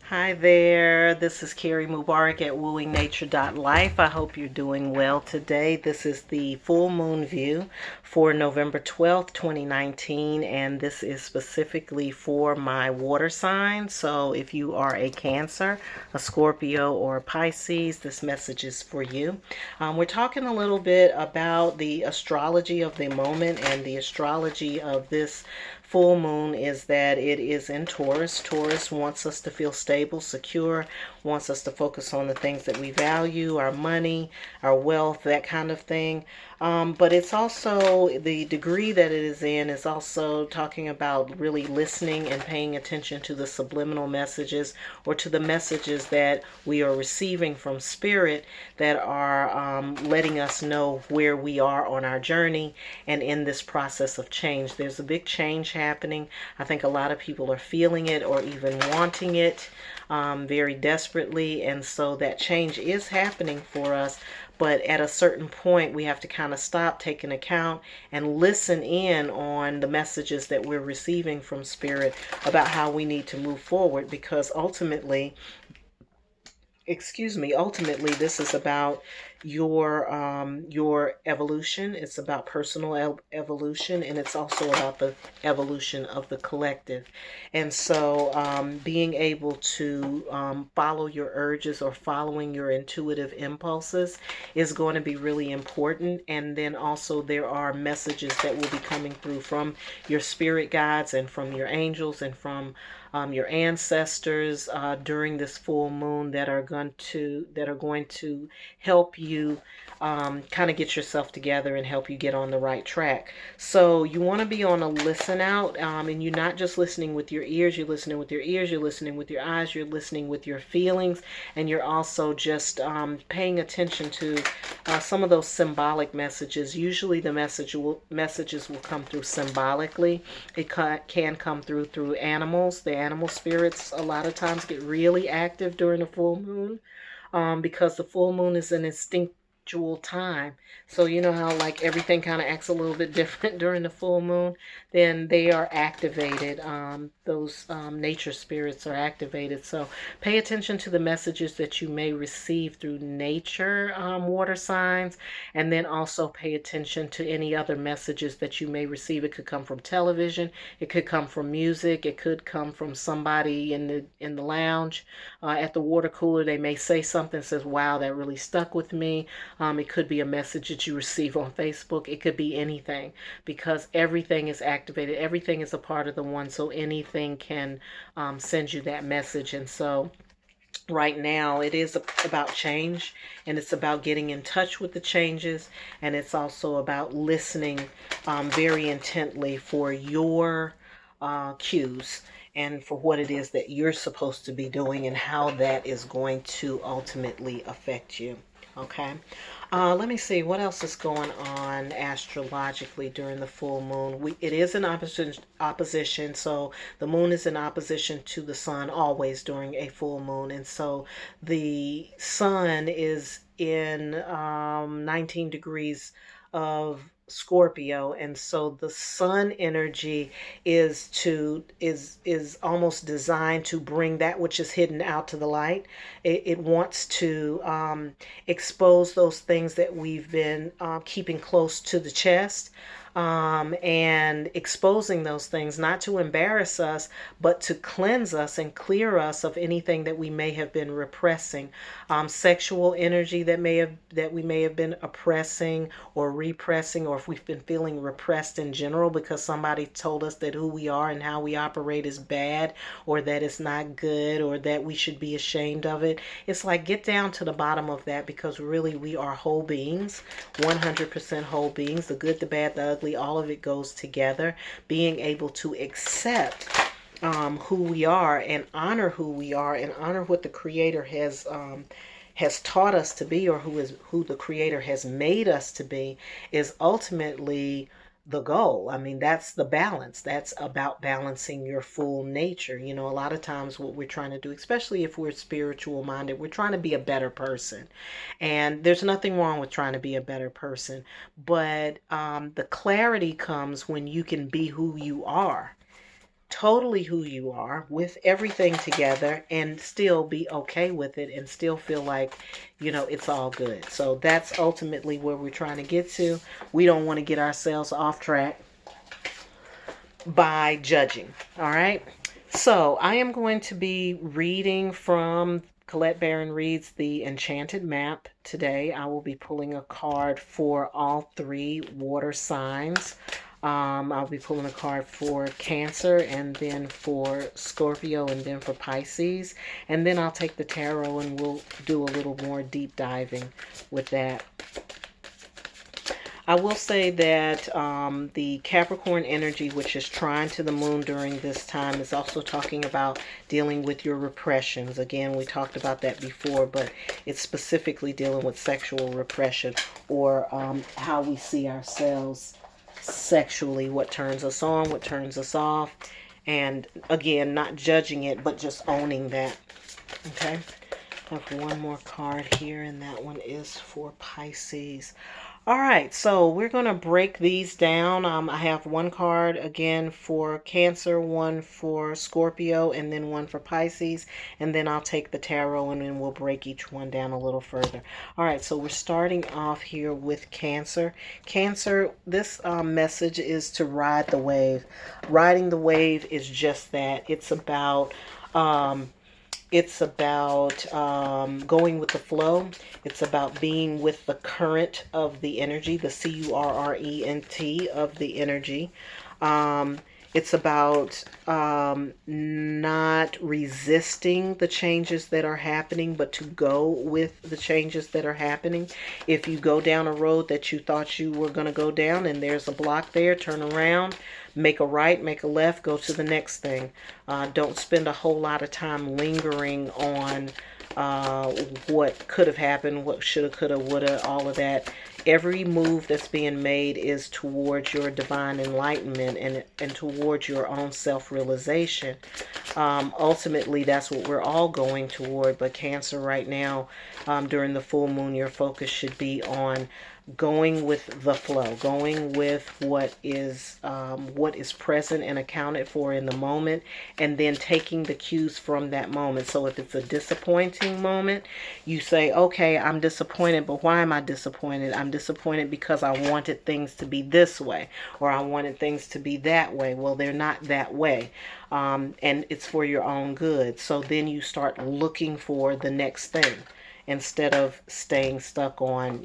Hi there, this is Carrie Mubarak at wooingnature.life. I hope you're doing well today. This is the full moon view for November 12th, 2019, and this is specifically for my water sign. So if you are a Cancer, a Scorpio, or a Pisces, this message is for you. We're talking a little bit about the astrology of the moment, and the astrology of this full moon is that it is in Taurus. Taurus wants us to feel stable, secure, wants us to focus on the things that we value, our money, our wealth, that kind of thing. But it's also the degree that it is in is also talking about really listening and paying attention to the subliminal messages or to the messages that we are receiving from spirit that are letting us know where we are on our journey and in this process of change. There's a big change happening. I think a lot of people are feeling it or even wanting it very desperately, and so that change is happening for us. But at a certain point, we have to kind of stop, take an account, and listen in on the messages that we're receiving from Spirit about how we need to move forward, because ultimately this is about your evolution. It's about personal evolution, and it's also about the evolution of the collective. And so being able to follow your urges or following your intuitive impulses is going to be really important. And then also there are messages that will be coming through from your spirit guides and from your angels and from your ancestors during this full moon that are going to help you kind of get yourself together and help you get on the right track. So you want to be on a listen out, and you're not just listening with your ears. You're listening with your ears. You're listening with your eyes. You're listening with your feelings, and you're also just paying attention to some of those symbolic messages. Usually, the messages will come through symbolically. It can come through animals. The animal spirits a lot of times get really active during the full moon, because the full moon is an instinctual time. So you know how like everything kind of acts a little bit different during the full moon, then they are activated. Those nature spirits are activated. So pay attention to the messages that you may receive through nature water signs, and then also pay attention to any other messages that you may receive. It could come from television, it could come from music, it could come from somebody in the lounge at the water cooler. They may say something that says, wow, that really stuck with me. It could be a message that you receive on Facebook. It could be anything, because everything is activated. Everything is a part of the one. So anything can send you that message. And so right now it is about change, and it's about getting in touch with the changes, and it's also about listening very intently for your cues and for what it is that you're supposed to be doing and how that is going to ultimately affect you. Okay. Let me see what else is going on astrologically during the full moon. It is in opposition, so the moon is in opposition to the sun always during a full moon, and so the sun is in 19 degrees of Scorpio, and so the sun energy is almost designed to bring that which is hidden out to the light. It wants to expose those things that we've been keeping close to the chest, and exposing those things, not to embarrass us, but to cleanse us and clear us of anything that we may have been repressing, sexual energy that we may have been oppressing or repressing, or if we've been feeling repressed in general because somebody told us that who we are and how we operate is bad, or that it's not good, or that we should be ashamed of it. It's like, get down to the bottom of that, because really we are whole beings, 100% whole beings. The good, the bad, the ugly, all of it goes together. Being able to accept who we are and honor who we are and honor what the Creator has taught us to be, or who the Creator has made us to be, is ultimately the goal. I mean, that's the balance. That's about balancing your full nature. You know, a lot of times what we're trying to do, especially if we're spiritual minded, we're trying to be a better person. And there's nothing wrong with trying to be a better person. But the clarity comes when you can be who you are. totally who you are with everything together and still be okay with it and still feel like, it's all good. So that's ultimately where we're trying to get to. We don't want to get ourselves off track by judging. All right. So I am going to be reading from Colette Baron Reads The Enchanted Map today. I will be pulling a card for all three water signs. I'll be pulling a card for Cancer, and then for Scorpio, and then for Pisces. And then I'll take the tarot and we'll do a little more deep diving with that. I will say that the Capricorn energy, which is trine to the moon during this time, is also talking about dealing with your repressions. Again, we talked about that before, but it's specifically dealing with sexual repression, or how we see ourselves sexually, what turns us on, what turns us off. And again, not judging it, but just owning that. Okay. I have one more card here, and that one is for Pisces. All right, so we're going to break these down. I have one card again for Cancer, one for Scorpio, and then one for Pisces. And then I'll take the tarot and then we'll break each one down a little further. All right, so we're starting off here with Cancer. Cancer, this message is to ride the wave. Riding the wave is just that. It's about going with the flow. It's about being with the current of the energy, the current of the energy. It's about not resisting the changes that are happening, but to go with the changes that are happening. If you go down a road that you thought you were going to go down and there's a block there, turn around, make a right, make a left, go to the next thing. Don't spend a whole lot of time lingering on what could have happened, what shoulda, coulda, woulda, all of that. Every move that's being made is towards your divine enlightenment and towards your own self-realization. Ultimately, that's what we're all going toward. But Cancer right now, during the full moon, your focus should be on going with the flow, going with what is present and accounted for in the moment, and then taking the cues from that moment. So if it's a disappointing moment, you say, okay, I'm disappointed, but why am I disappointed? I'm disappointed because I wanted things to be this way, or I wanted things to be that way. Well, they're not that way. And it's for your own good. So then you start looking for the next thing, instead of staying stuck on,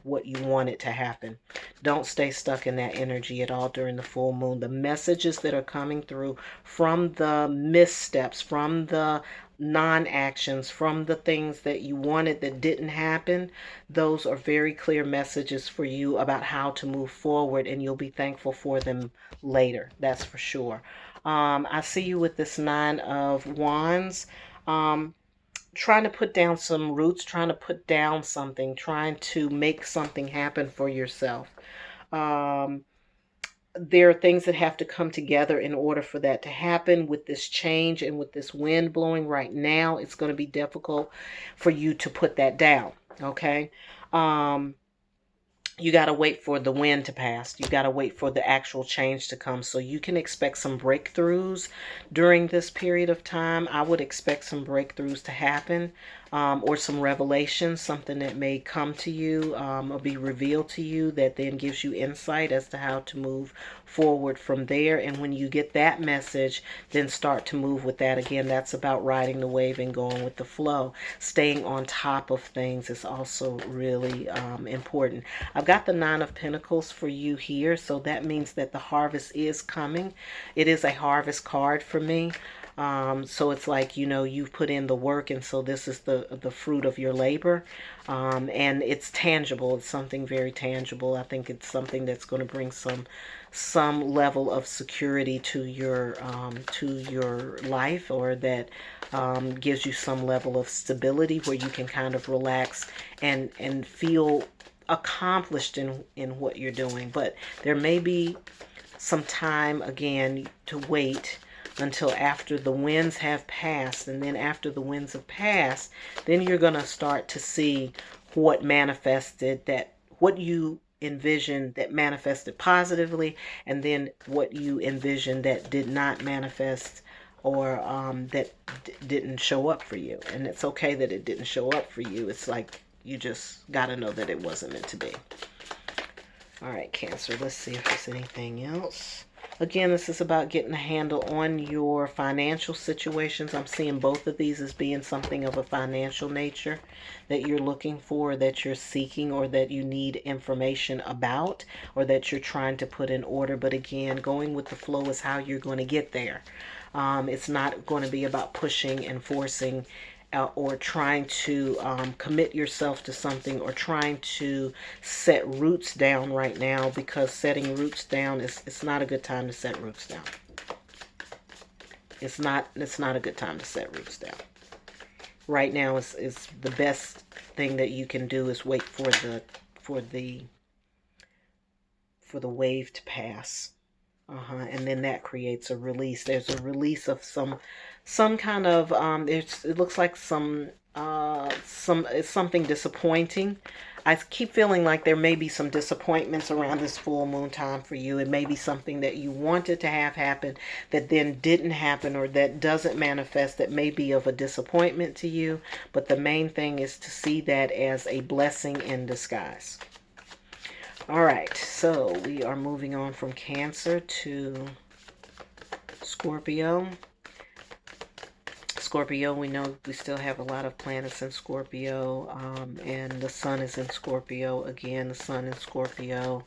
what you want it to happen. Don't stay stuck in that energy at all during the full moon. The messages that are coming through from the missteps, from the non-actions, from the things that you wanted that didn't happen, those are very clear messages for you about how to move forward, and you'll be thankful for them later. That's for sure. I see you with this Nine of Wands. Trying to put down some roots, trying to put down something, trying to make something happen for yourself. There are things that have to come together in order for that to happen. With this change and with this wind blowing right now, it's going to be difficult for you to put that down. Okay. You got to wait for the wind to pass. You got to wait for the actual change to come. So you can expect some breakthroughs during this period of time. I would expect some breakthroughs to happen, or some revelations, something that may come to you, or be revealed to you, that then gives you insight as to how to move forward from there. And when you get that message, then start to move with that. Again, that's about riding the wave and going with the flow. Staying on top of things is also really important. I've got the Nine of Pentacles for you here, so that means that the harvest is coming. It is a harvest card for me. So it's like, you've put in the work, and so this is the fruit of your labor. And it's tangible. It's something very tangible. I think it's something that's going to bring some level of security to your life, or that gives you some level of stability where you can kind of relax and feel accomplished in what you're doing. But there may be some time again to wait until after the winds have passed. And then after the winds have passed, then you're going to start to see what manifested, that what you envisioned that manifested positively, and then what you envisioned that did not manifest, or that didn't show up for you. And it's okay that it didn't show up for you. It's like you just got to know that it wasn't meant to be. All right, Cancer, let's see if there's anything else. Again, this is about getting a handle on your financial situations. I'm seeing both of these as being something of a financial nature that you're looking for, that you're seeking, or that you need information about, or that you're trying to put in order. But again, going with the flow is how you're going to get there. It's not going to be about pushing and forcing, or trying to commit yourself to something, or trying to set roots down right now, because setting roots down it's not a good time to set roots down. It's not a good time to set roots down. Right now is the best thing that you can do is wait for the wave to pass. And then that creates a release. There's a release of some kind of it looks like it's something disappointing. I keep feeling like there may be some disappointments around this full moon time for you. It may be something that you wanted to have happen that then didn't happen, or that doesn't manifest, that may be of a disappointment to you. But the main thing is to see that as a blessing in disguise. All right, so we are moving on from Cancer to Scorpio. Scorpio, we know we still have a lot of planets in Scorpio, and the sun is in Scorpio. Again, the sun in Scorpio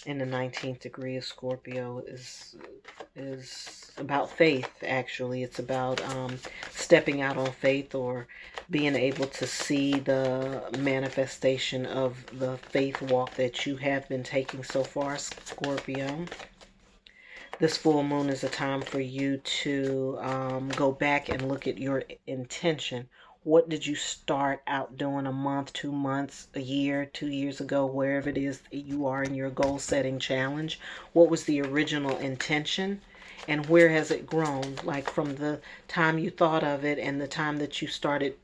in the 19th degree of Scorpio is about faith. Actually, it's about stepping out on faith, or being able to see the manifestation of the faith walk that you have been taking so far, Scorpio. This full moon is a time for you to go back and look at your intention. What did you start out doing a month, 2 months, a year, 2 years ago, wherever it is that you are in your goal setting challenge? What was the original intention? And where has it grown? Like from the time you thought of it and the time that you started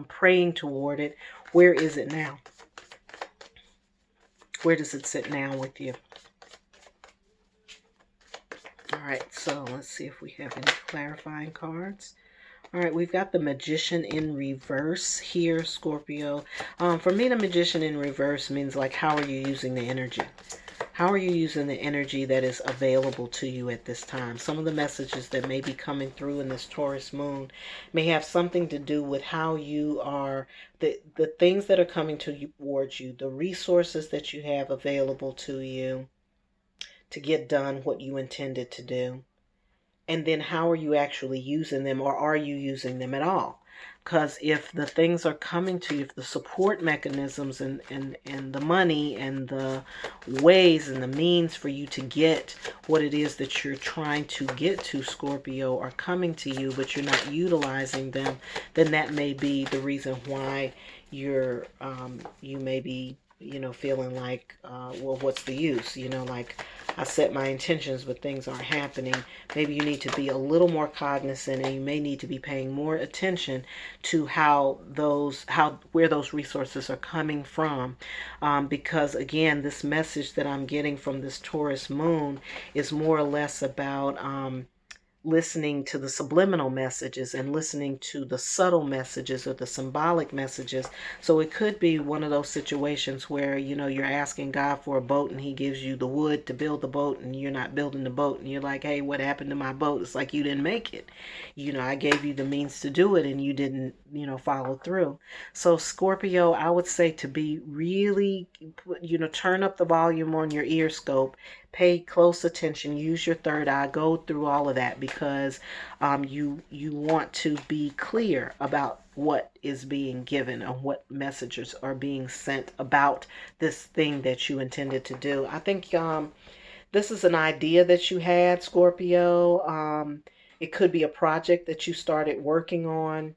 praying toward it, where is it now? Where does it sit now with you? All right, so let's see if we have any clarifying cards. All right, we've got the Magician in reverse here, Scorpio. For me, the Magician in reverse means like, how are you using the energy? How are you using the energy that is available to you at this time? Some of the messages that may be coming through in this Taurus moon may have something to do with how you are, the things that are coming towards you, the resources that you have available to you to get done what you intended to do. And then how are you actually using them, or are you using them at all? Because if the things are coming to you, if the support mechanisms and the money and the ways and the means for you to get what it is that you're trying to get to, Scorpio, are coming to you, but you're not utilizing them, then that may be the reason why you may be, feeling like, well, what's the use? Like, I set my intentions, but things aren't happening. Maybe you need to be a little more cognizant, and you may need to be paying more attention to where those resources are coming from. Because again, this message that I'm getting from this Taurus moon is more or less about listening to the subliminal messages and listening to the subtle messages or the symbolic messages. So it could be one of those situations where, you're asking God for a boat and he gives you the wood to build the boat, and you're not building the boat, and you're like, hey, what happened to my boat? It's like, you didn't make it. I gave you the means to do it and you didn't, follow through. So Scorpio, I would say to be really, turn up the volume on your ear scope. Pay close attention, use your third eye, go through all of that, because you want to be clear about what is being given and what messages are being sent about this thing that you intended to do. I think this is an idea that you had, Scorpio. It could be a project that you started working on.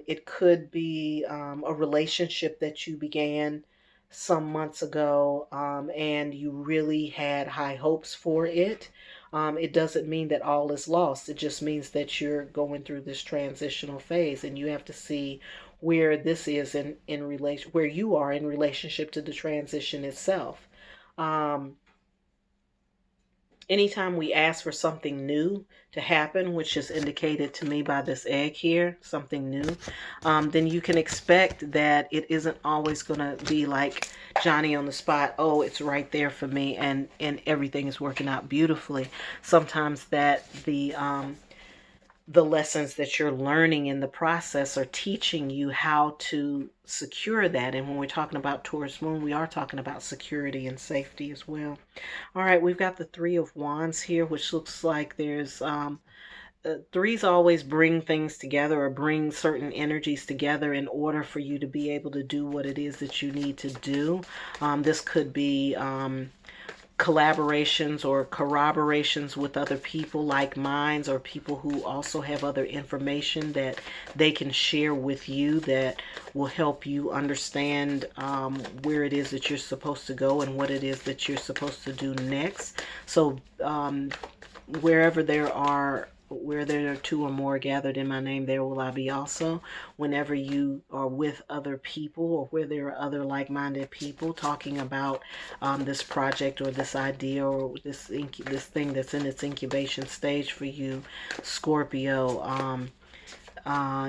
It could be a relationship that you began some months ago, and you really had high hopes for it. It doesn't mean that all is lost. It just means that you're going through this transitional phase, and you have to see where this is in relation, where you are in relationship to the transition itself. Um, Anytime we ask for something new to happen, which is indicated to me by this egg here, something new, then you can expect that it isn't always going to be like Johnny on the spot. Oh, it's right there for me, and everything is working out beautifully. Sometimes that the lessons that you're learning in the process are teaching you how to secure that. And when we're talking about Taurus moon, we are talking about security and safety as well. All right, we've got the Three of Wands here, which looks like there's threes always bring things together or bring certain energies together in order for you to be able to do what it is that you need to do. This could be collaborations or corroborations with other people like minds, or people who also have other information that they can share with you that will help you understand where it is that you're supposed to go and what it is that you're supposed to do next. So wherever there are where there are two or more gathered in my name, there will I be also. Whenever you are with other people, or where there are other like-minded people talking about this project or this idea or this thing that's in its incubation stage for you, Scorpio,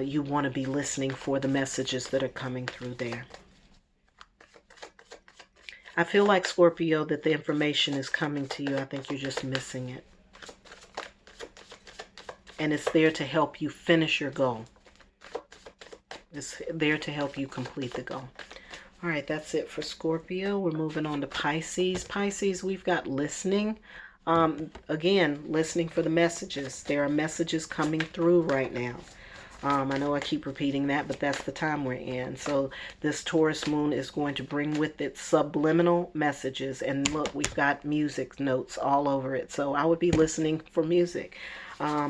you want to be listening for the messages that are coming through there. I feel like, Scorpio, that the information is coming to you. I think you're just missing it. And it's there to help you finish your goal. It's there to help you complete the goal. All right, that's it for Scorpio. We're moving on to Pisces. Pisces, we've got listening. Again, listening for the messages. There are messages coming through right now. I know I keep repeating that, but that's the time we're in. So this Taurus moon is going to bring with it subliminal messages. And look, we've got music notes all over it. So I would be listening for music.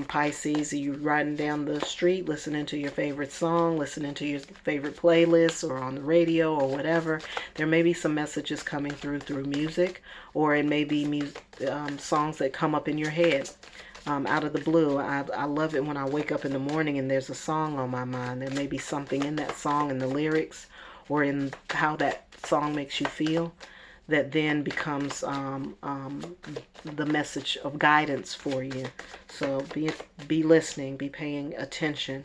Pisces, are you riding down the street, listening to your favorite song, listening to your favorite playlist, or on the radio, or whatever? There may be some messages coming through music, or it may be songs that come up in your head. Out of the blue. I love it when I wake up in the morning and there's a song on my mind. There may be something in that song, in the lyrics, or in how that song makes you feel, that then becomes the message of guidance for you. So be listening, be paying attention,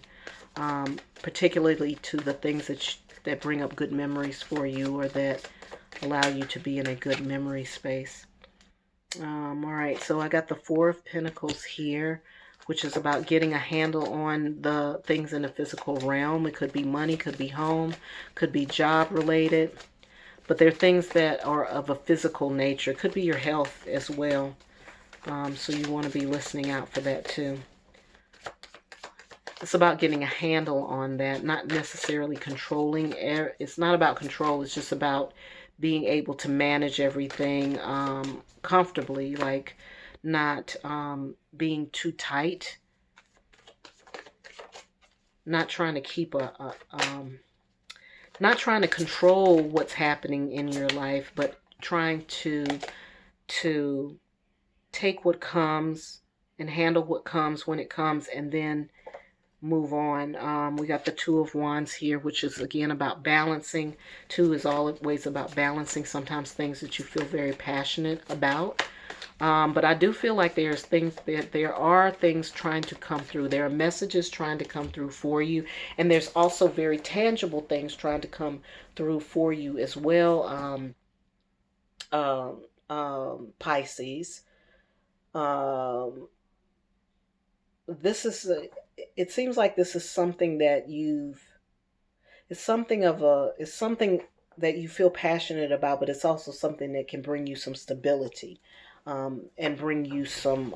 particularly to the things that bring up good memories for you, or that allow you to be in a good memory space. All right, so I got the Four of Pentacles here, which is about getting a handle on the things in the physical realm. It could be money, could be home, could be job related. But there are things that are of a physical nature. It could be your health as well. So you want to be listening out for that too. It's about getting a handle on that, not necessarily controlling. It's not about control. It's just about being able to manage everything comfortably, like not being too tight, not trying to keep not trying to control what's happening in your life, but trying to take what comes and handle what comes when it comes, and then move on. We got the Two of Wands here, which is again about balancing. Two is always about balancing sometimes things that you feel very passionate about. But I do feel like there are things trying to come through. There are messages trying to come through for you. And there's also very tangible things trying to come through for you as well. Pisces. It seems like this is something that it's something that you feel passionate about, but it's also something that can bring you some stability, and bring you some,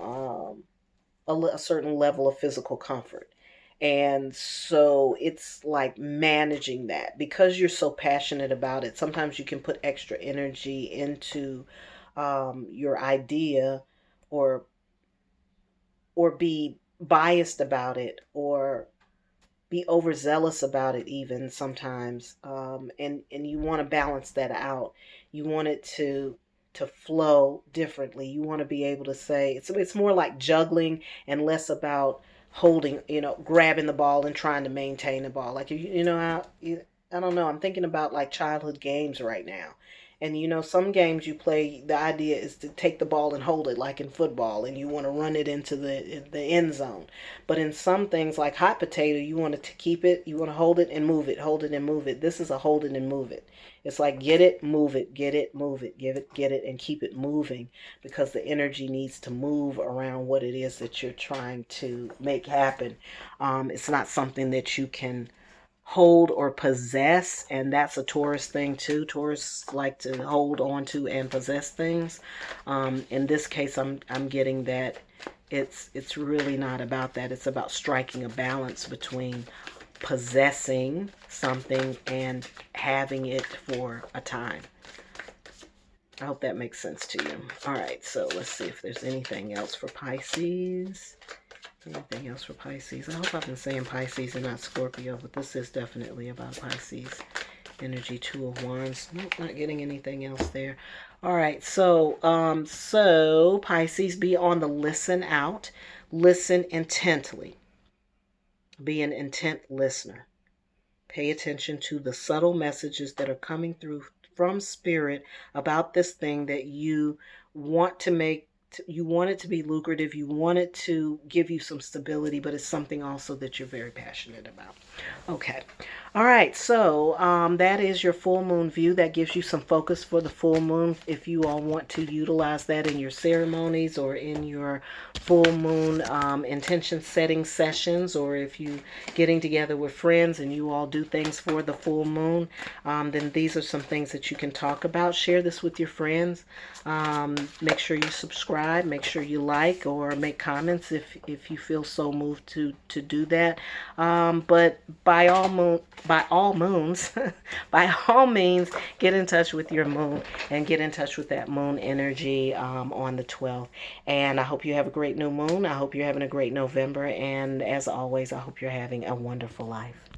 a certain level of physical comfort. And so it's like managing that, because you're so passionate about it. Sometimes you can put extra energy into your idea, or be biased about it, or be overzealous about it even sometimes. And you want to balance that out. You want it to flow differently. You want to be able to say it's more like juggling and less about holding, grabbing the ball and trying to maintain the ball. Like, I don't know. I'm thinking about like childhood games right now. And some games you play, the idea is to take the ball and hold it like in football, and you want to run it into the end zone. But in some things like hot potato, you want to keep it, you want to hold it and move it, hold it and move it. This is a hold it and move it. It's like get it, move it, get it, move it, give it, get it, and keep it moving, because the energy needs to move around what it is that you're trying to make happen. It's not something that you can hold or possess, and that's a Taurus thing too. Taurus like to hold on to and possess things. In this case, I'm getting that it's really not about that. It's about striking a balance between possessing something and having it for a time. I hope that makes sense to you. All right, so let's see if there's anything else for Pisces. Anything else for Pisces? I hope I've been saying Pisces and not Scorpio, but this is definitely about Pisces. Energy, Two of Wands. Nope, not getting anything else there. All right, so Pisces, be on the listen out. Listen intently. Be an intent listener. Pay attention to the subtle messages that are coming through from Spirit about this thing that you want to make. You want it to be lucrative. You want it to give you some stability, but it's something also that you're very passionate about. Okay. All right. So that is your full moon view. That gives you some focus for the full moon. If you all want to utilize that in your ceremonies or in your full moon intention setting sessions, or if you getting together with friends and you all do things for the full moon, then these are some things that you can talk about. Share this with your friends. Make sure you subscribe. Make sure you like or make comments if you feel so moved to do that. But by all moons, by all means, get in touch with your moon and get in touch with that moon energy on the 12th. And I hope you have a great new moon. I hope you're having a great November. And as always, I hope you're having a wonderful life.